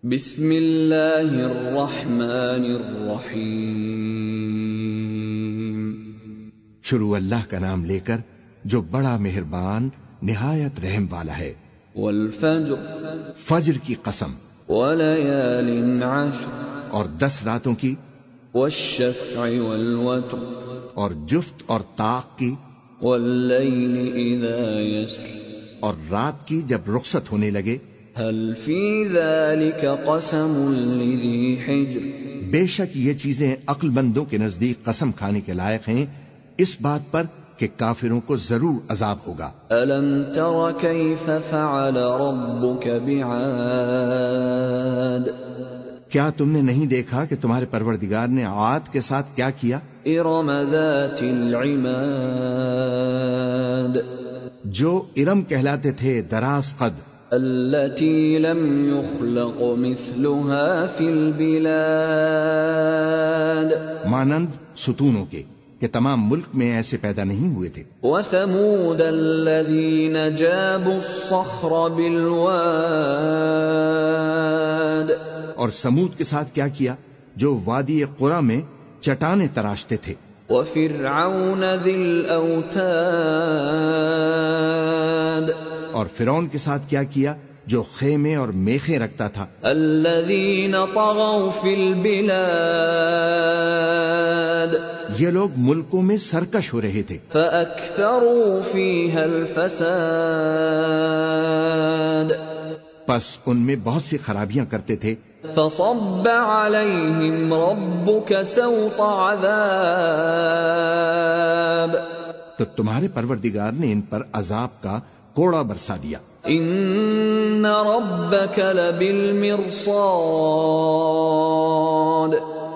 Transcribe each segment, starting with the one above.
بسم اللہ الرحمن الرحیم، شروع اللہ کا نام لے کر جو بڑا مہربان نہایت رحم والا ہے۔ والفجر، فجر کی قسم، ولیال عشر، اور 10 راتوں کی، والشفع والوتر، اور جفت اور طاق کی، واللیل اذا یسر، اور رات کی جب رخصت ہونے لگے۔ هل فی ذلک قسم لذی حجر، بے شک یہ چیزیں عقل مندوں کے نزدیک قسم کھانے کے لائق ہیں، اس بات پر کہ کافروں کو ضرور عذاب ہوگا۔ الم تر کیف فعل ربک بعاد، کیا تم نے نہیں دیکھا کہ تمہارے پروردگار نے عاد کے ساتھ کیا کیا؟ ارم ذات العماد، جو ارم کہلاتے تھے دراز قد، التي لم يخلق مثلها في البلاد، مانند ستونوں کے کہ تمام ملک میں ایسے پیدا نہیں ہوئے تھے۔ وثمود الذين جابوا الصخر بالواد، اور سمود کے ساتھ کیا کیا جو وادی قرى میں چٹانیں تراشتے تھے۔ وفرعون ذي الأوتاد، اور فرعون کے ساتھ کیا کیا جو خیمے اور میخیں رکھتا تھا۔ الذين طغوا في البلاد، یہ لوگ ملکوں میں سرکش ہو رہے تھے۔ فأكثروا فيها الفساد، پس ان میں بہت سی خرابیاں کرتے تھے۔ فصب عليهم ربك سوط عذاب، تو تمہارے پروردگار نے ان پر عذاب کا کوڑا برسا دیا۔ ان ربك لبالمرصاد،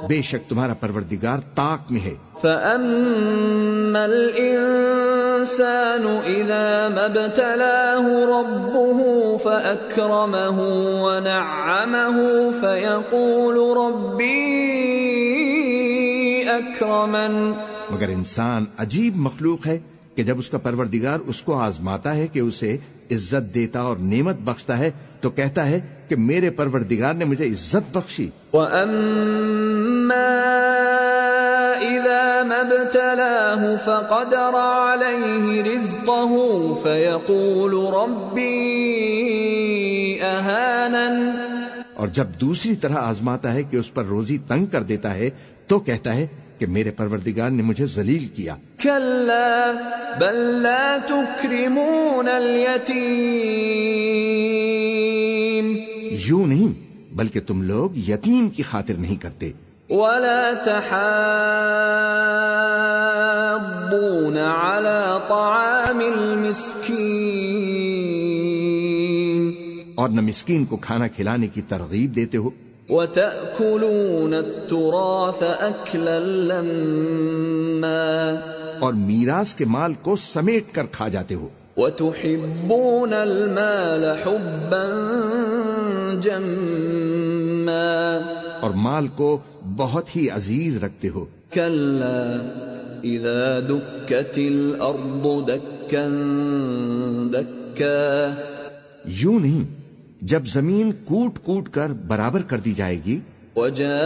بے شک تمہارا پروردگار طاق میں ہے۔ فأما الإنسان إذا ما ابتلاه ربه فأكرمه ونعمه فيقول ربي أكرمن، مگر انسان عجیب مخلوق ہے کہ جب اس کا پروردگار اس کو آزماتا ہے کہ اسے عزت دیتا اور نعمت بخشتا ہے تو کہتا ہے کہ میرے پروردگار نے مجھے عزت بخشی۔ وَأَمَّا إِذَا مَا ابْتَلَاهُ فَقَدَرَ عَلَيْهِ رِزْقَهُ فَيَقُولُ رَبِّي أَهَانَنِ، اور جب دوسری طرح آزماتا ہے کہ اس پر روزی تنگ کر دیتا ہے تو کہتا ہے کہ میرے پروردگار نے مجھے ذلیل کیا۔ كَلَّا بَل لَّا تُكْرِمُونَ الْيَتِيمَ، یوں نہیں بلکہ تم لوگ یتیم کی خاطر نہیں کرتے۔ وَلَا تَحَاضُّونَ عَلَى طَعَامِ الْمِسْكِينِ، اور نہ مسکین کو کھانا کھلانے کی ترغیب دیتے ہو۔ وَتَأْكُلُونَ التُّرَاثَ أَكْلًا لَمًّا، اور میراث کے مال کو سمیٹ کر کھا جاتے ہو۔ وَتُحِبُّونَ الْمَالَ حُبًّا جَمًّا، اور مال کو بہت ہی عزیز رکھتے ہو۔ كَلَّا إِذَا دُكَّتِ الْأَرْضُ دَكًّا دَكًّا، یوں نہیں جب زمین کوٹ کوٹ کر برابر کر دی جائے گی۔ وَجَاءَ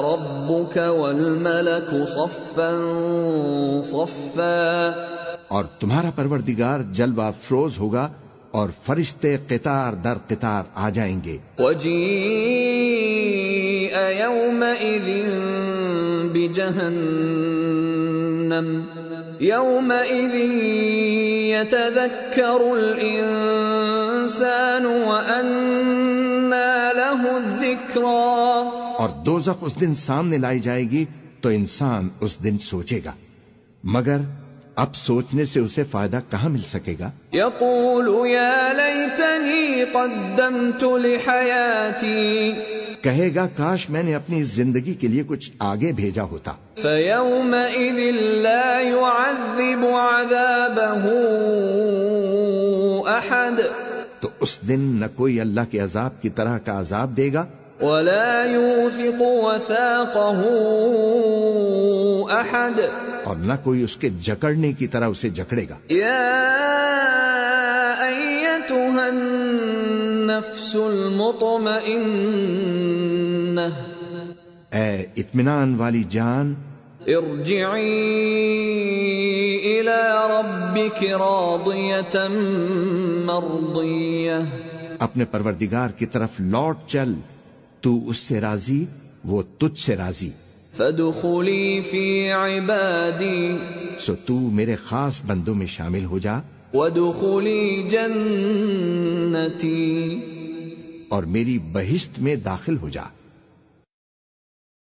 رَبُّكَ وَالْمَلَكُ صَفًّا صَفًّا، اور تمہارا پروردگار جلوہ افروز ہوگا اور فرشتے قطار در قطار آ جائیں گے۔ وَجِيءَ يَوْمَئِذٍ بِجَهَنَّمَ يَوْمَئِذٍ يَتَذَكَّرُ الْإِنسَانُ وَأَنَّى لَهُ الذِّكْرَى، اور دوزخ اس دن سامنے لائی جائے گی تو انسان اس دن سوچے گا، مگر اب سوچنے سے اسے فائدہ کہاں مل سکے گا۔ يَقُولُ يَا لَيْتَنِي قَدَّمْتُ لِحَيَاتِي، کہے گا کاش میں نے اپنی زندگی کے لیے کچھ آگے بھیجا ہوتا۔ فَيَوْمَئِذٍ لَّا يُعَذِّبُ عَذَابَهُ أَحَدٌ، تو اس دن نہ کوئی اللہ کے عذاب کی طرح کا عذاب دے گا، وَلَا يُوثِقُ وَثَاقَهُ أَحَدٌ، اور نہ کوئی اس کے جکڑنے کی طرح اسے جکڑے گا۔ يَا أَيَّتُهَا النفس المطمئنة اے اطمینان والی جان، ارجعی الی ربک راضیة مرضیة، اپنے پروردگار کی طرف لوٹ چل، تو اس سے راضی، وہ تجھ سے راضی۔ فادخلی فی عبادی، سو تو میرے خاص بندوں میں شامل ہو جا، وادخلی جنتی، اور میری بہشت میں داخل ہو جا۔